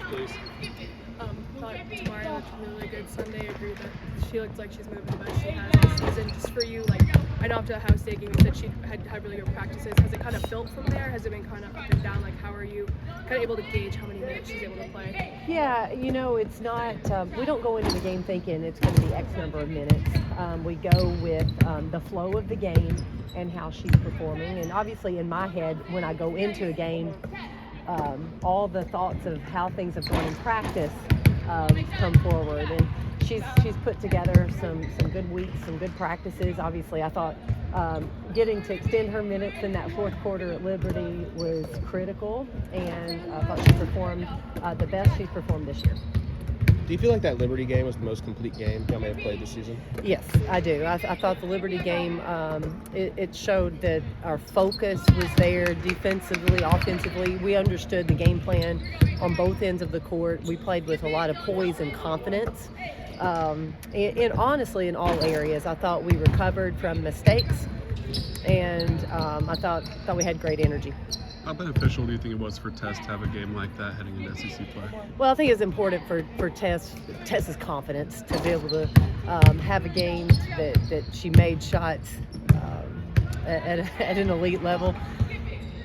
please. Thought Tamari looked really good Sunday. Agree that she looked like she's moving the best she has this season. Just for you, like, I know after the Ohio State game you said she had really good practices. Has it kind of built from there? Has it been kind of up and down? Like, how are you kind of able to gauge how many minutes she's able to play? Yeah, it's not, we don't go into the game thinking it's going to be X number of minutes. We go with the flow of the game and how she's performing. And obviously in my head, when I go into a game, all the thoughts of how things have gone in practice come forward. And she's put together some good weeks, some good practices. Obviously, I thought getting to extend her minutes in that fourth quarter at Liberty was critical, and I thought she performed the best she's performed this year. Do you feel like that Liberty game was the most complete game y'all may have played this season? Yes, I do. I thought the Liberty game, it showed that our focus was there defensively, offensively. We understood the game plan on both ends of the court. We played with a lot of poise and confidence. And honestly, in all areas, I thought we recovered from mistakes, and I thought we had great energy. How beneficial do you think it was for Tess to have a game like that heading into SEC play? Well, I think it's important for Tess's confidence to be able to have a game that she made shots at an elite level.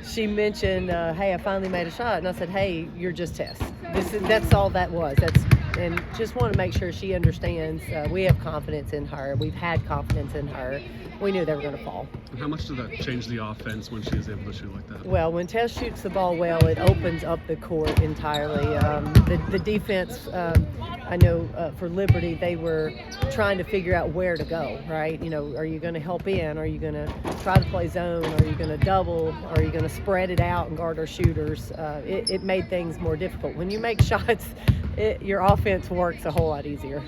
She mentioned, hey, I finally made a shot, and I said, hey, you're just Tess. That's all that was. And just want to make sure she understands we have confidence in her. We've had confidence in her. We knew they were going to fall. And how much did that change the offense when she is able to shoot like that? Well, when Tess shoots the ball well, it opens up the court entirely. The defense, I know for Liberty, they were trying to figure out where to go, right? Are you going to help in? Are you going to try to play zone? Are you going to double? Are you going to spread it out and guard our shooters? It made things more difficult. When you make shots, your offense works a whole lot easier.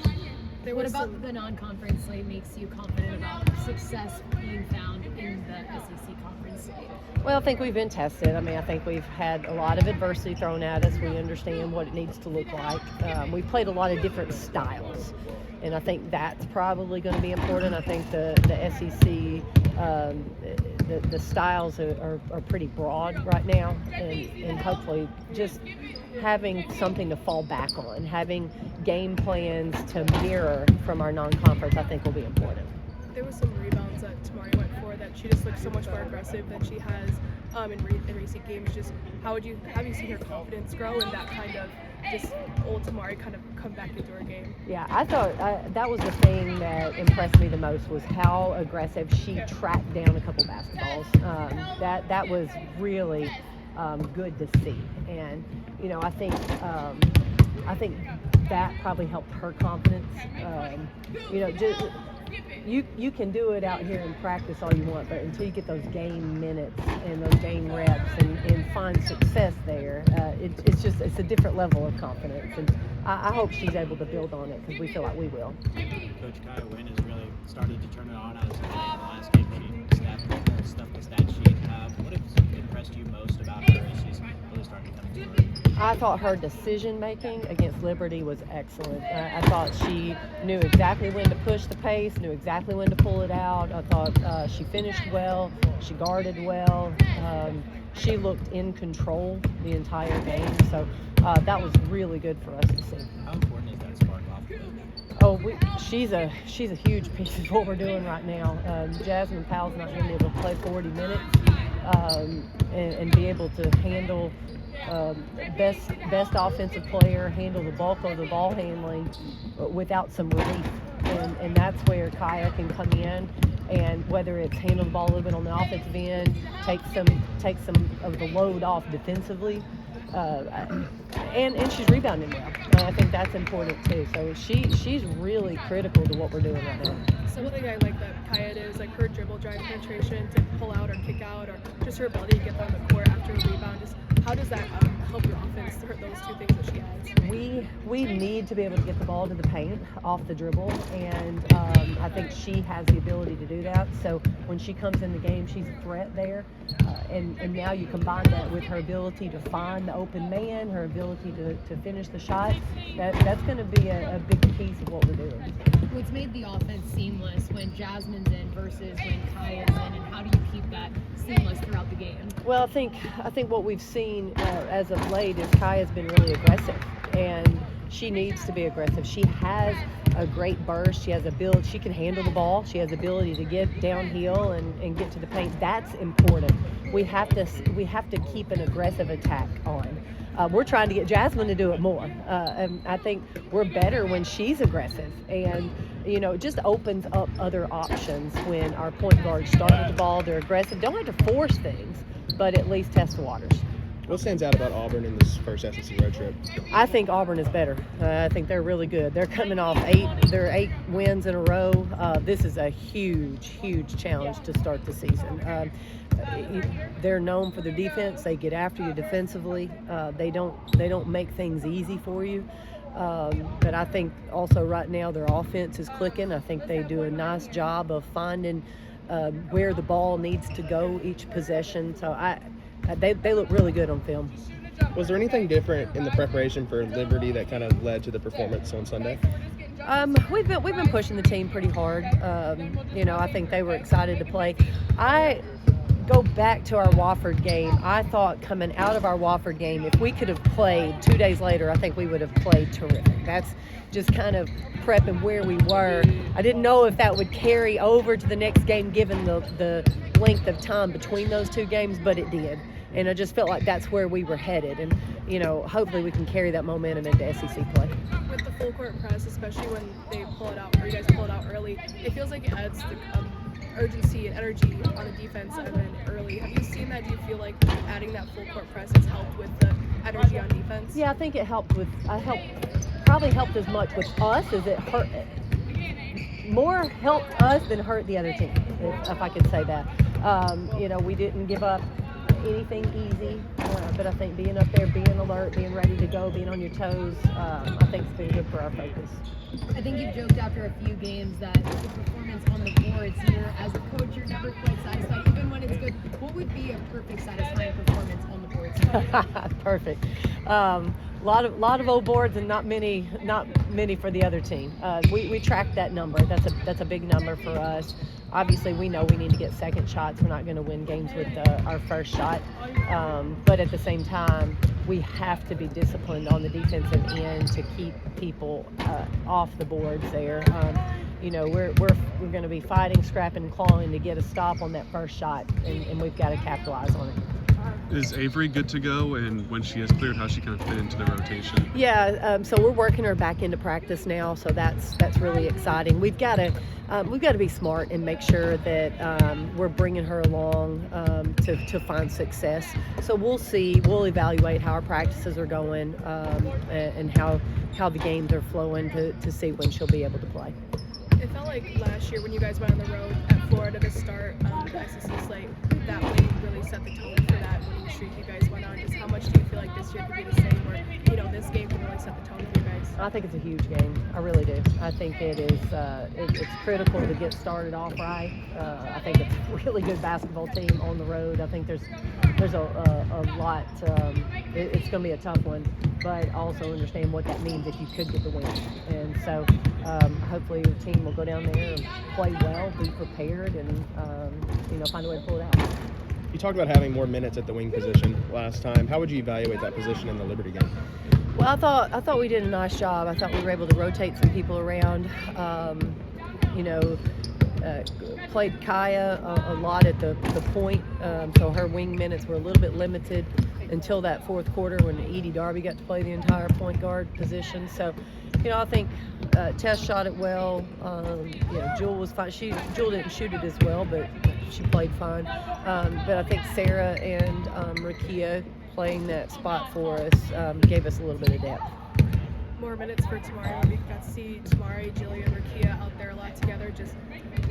What about the non-conference slate makes you confident about success being found in the SEC conference slate? Well, I think we've been tested. I think we've had a lot of adversity thrown at us. We understand what it needs to look like. We've played a lot of different styles, and I think that's probably going to be important. I think the SEC, the styles are pretty broad right now, and hopefully just having something to fall back on, having game plans to mirror from our non-conference, I think will be important. There was some rebounds that Tamari went for that she just looked so much more aggressive than she has in recent games. Just have you seen her confidence grow and that kind of just old Tamari kind of come back into her game? Yeah, I thought that was the thing that impressed me the most was how aggressive she tracked down a couple basketballs. That was really good to see, and I think that probably helped her confidence. You can do it out here in practice all you want, but until you get those game minutes and those game reps and find success there, it's a different level of confidence, and I hope she's able to build on it because we feel like we will. Coach Kaya Wynn has really started to turn it on out of the last game. She stuffed the stat sheet. What has impressed you most about her as she's really starting to come to her? I thought her decision making against Liberty was excellent. I thought she knew exactly when to push the pace, knew exactly when to pull it out. I thought she finished well, she guarded well. She looked in control the entire game, so that was really good for us to see. How important is that spark off the bench? Oh, she's a huge piece of what we're doing right now. Jasmine Powell's not going to be able to play 40 minutes and be able to handle best offensive player, handle the bulk of the ball handling without some relief. And that's where Kaya can come in, and whether it's handle the ball a little bit on the offensive end, take some of the load off defensively, and she's rebounding well. I think that's important too. So she's really critical to what we're doing right now. Something I like that Kaya is like her dribble drive penetration to pull out or kick out, or just her ability to get on the court after a rebound. Just how does that help your offense? Those two things that she adds. We need to be able to get the ball to the paint off the dribble, and I think she has the ability to do that. So when she comes in the game, she's a threat there, and now you combine that with her ability to find the open man, her ability to finish the shots. That's going to be a big piece of what we're doing. What's made the offense seamless when Jasmine's in versus when Kaya's in, and how do you keep that seamless throughout the game? Well, I think what we've seen as of late is Kaya's been really aggressive, and she needs to be aggressive. She has a great burst. She has ability. She can handle the ball. She has ability to get downhill and get to the paint. That's important. We have to keep an aggressive attack on. We're trying to get Jasmine to do it more. And I think we're better when she's aggressive. And, it just opens up other options when our point guards start with the ball. They're aggressive. Don't have to force things, but at least test the waters. What stands out about Auburn in this first SEC road trip? I think Auburn is better. I think they're really good. They're coming off 8 wins in a row. This is a huge challenge to start the season. They're known for their defense. They get after you defensively. They don't make things easy for you. But I think also right now their offense is clicking. I think they do a nice job of finding where the ball needs to go each possession. So they look really good on film. Was there anything different in the preparation for Liberty that kind of led to the performance on Sunday? We've been pushing the team pretty hard. I think they were excited to play. I go back to our Wofford game. I thought coming out of our Wofford game, if we could have played 2 days later, I think we would have played terrific. That's just kind of prepping where we were. I didn't know if that would carry over to the next game given the length of time between those two games, but it did. And I just felt like that's where we were headed. And, hopefully we can carry that momentum into SEC play. With the full court press, especially when they pull it out, or you guys pull it out early, it feels like it adds the urgency and energy on the defense and then early. Have you seen that? Do you feel like adding that full court press has helped with the energy on defense? Yeah, I think it helped probably helped as much with us as it hurt. More helped us than hurt the other team, if I could say that. We didn't give up anything easy, but I think being up there, being alert, being ready to go, being on your toes, I think it's been good for our focus. I think you've joked after a few games that the performance on the boards here, as a coach, you're never quite satisfied, even when it's good. What would be a perfect satisfying performance on the boards? Perfect. Lot of old boards and not many for the other team. We track that number. That's a big number for us. Obviously, we know we need to get second shots. We're not going to win games with our first shot. But at the same time, we have to be disciplined on the defensive end to keep people off the boards there. We're going to be fighting, scrapping, and clawing to get a stop on that first shot, and we've got to capitalize on it. Is Avery good to go? And when she is cleared, how she kind of fit into the rotation? Yeah, so we're working her back into practice now, so that's really exciting. We've got to be smart and make sure that we're bringing her along to find success. So we'll see. We'll evaluate how our practices are going and how the games are flowing to see when she'll be able to play. It felt like last year when you guys went on the road at Florida to start the SEC slate, that win really set the tone for that winning streak you guys went on. Just how much do you feel like this year could be the same, where this game can really set the tone for you guys? I think it's a huge game. I really do. I think it is. It's critical to get started off right. I think it's a really good basketball team on the road. I think there's a lot. It's going to be a tough one, but also understand what that means if you could get the win. And so hopefully the team will go down there and play well, be prepared, and find a way to pull it out. You talked about having more minutes at the wing position last time. How would you evaluate that position in the Liberty game? Well, I thought we did a nice job. I thought we were able to rotate some people around. Played Kaya a lot at the point, so her wing minutes were a little bit limited until that fourth quarter when Edie Darby got to play the entire point guard position. So, I think Tess shot it well. Jewel was fine. Jewel didn't shoot it as well, but she played fine. But I think Sarah and Rakia playing that spot for us gave us a little bit of depth. More minutes for Tamari. We got to see Tamari, Julia, and Rakia out there a lot together. Just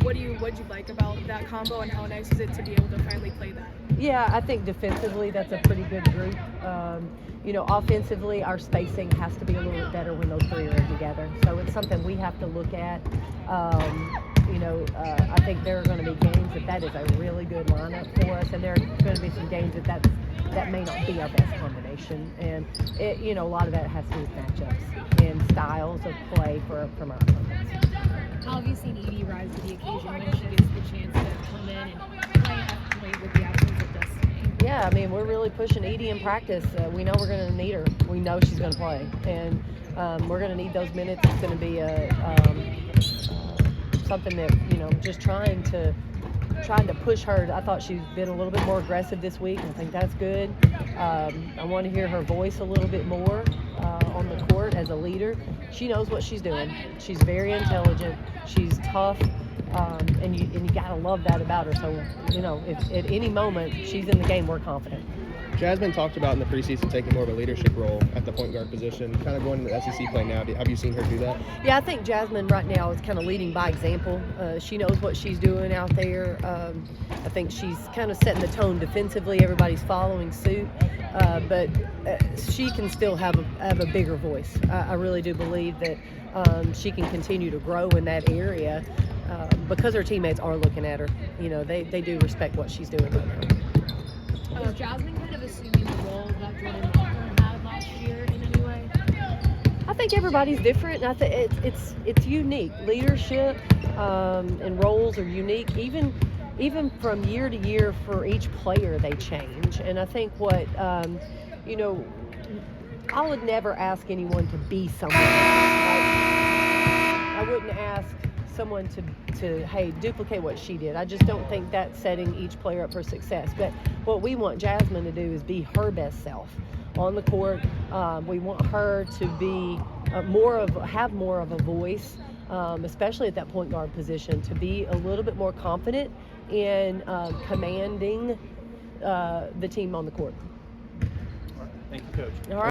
what'd you like about that combo, and how nice is it to be able to finally play that? Yeah, I think defensively that's a pretty good group. Offensively, our spacing has to be a little bit better when those three are together. So it's something we have to look at. I think there are going to be games that is a really good lineup for us, and there are going to be some games that may not be our best combination. And a lot of that has to do with matchups and styles of play from our opponents. How have you seen Edie rise to the occasion when she gets the chance to come in and play at point with the absence of Destiny? Yeah, I mean, we're really pushing Edie in practice. We know we're going to need her. We know she's going to play, and we're going to need those minutes. It's going to be something that, just trying to push her. I thought she's been a little bit more aggressive this week. I think that's good. I want to hear her voice a little bit more on the court as a leader. She knows what she's doing. She's very intelligent. She's tough. And you got to love that about her. So, if at any moment she's in the game, we're confident. Jasmine talked about in the preseason taking more of a leadership role at the point guard position. Kind of going into the SEC play now, have you seen her do that? Yeah, I think Jasmine right now is kind of leading by example. She knows what she's doing out there. I think she's kind of setting the tone defensively. Everybody's following suit. But she can still have a bigger voice. I really do believe that she can continue to grow in that area because her teammates are looking at her. They do respect what she's doing right now. Is Jasmine kind of assuming the role that Jordan Walker had last year in any way? I think everybody's different, and I think it's unique. Leadership and roles are unique. Even from year to year for each player, they change. And I think what I would never ask anyone to be someone. I wouldn't ask someone to hey, duplicate what she did. I just don't think that's setting each player up for success. But what we want Jasmine to do is be her best self on the court. We want her to be have more of a voice, especially at that point guard position, to be a little bit more confident in commanding the team on the court. Thank you, Coach. All right.